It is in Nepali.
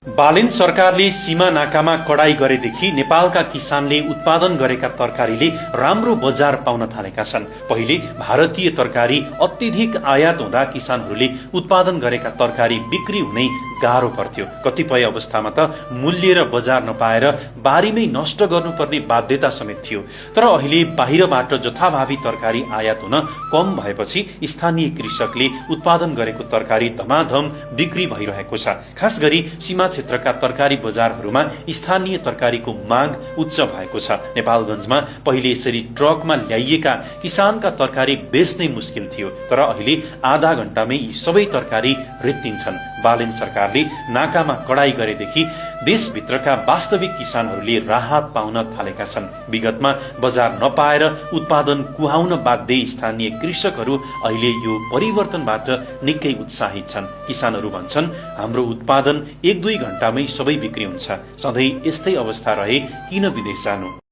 बालेन सरकारले सीमा नाकामा कडाई गरेदेखि नेपालका किसानले उत्पादन गरेका तरकारीले राम्रो बजार पाउन थालेका छन्। पहिले भारतीय तरकारी अत्यधिक आयात हुँदा किसानहरूले उत्पादन गरेका तरकारी बिक्री हुनै गाह्रो पर्थ्यो। कतिपय अवस्थामा त मूल्य र बजार नपाएर बारीमै नष्ट गर्नुपर्ने बाध्यता समेत थियो। तर अहिले बाहिरबाट जथाभावी तरकारी आयात हुन कम भएपछि स्थानीय कृषकले उत्पादन गरेको तरकारी धमाधम बिक्री भइरहेको छ। खास गरी सीमा क्षेत्रका तरकारी बजारहरूमा स्थानीय तरकारीको माग उच्च भएको छ। नेपालगञ्जमा पहिले यसरी ट्रकमा ल्याइएका किसानका तरकारी बेच्नै मुस्किल थियो, तर अहिले आधा घण्टामै यी सबै तरकारी रित्तिन्छन्। बालेन सरकारले नाकामा कडाई गरेदेखि देशभित्रका वास्तविक किसानहरूले राहत पाउन थालेका छन्। विगतमा बजार नपाएर उत्पादन कुहाउन बाध्य स्थानीय कृषकहरू अहिले यो परिवर्तनबाट निकै उत्साहित छन्। किसानहरू भन्छन्, हाम्रो उत्पादन 1-2 घण्टामै सबै बिक्री हुन्छ। सधैँ यस्तै अवस्था रहे किन विदेश जानु।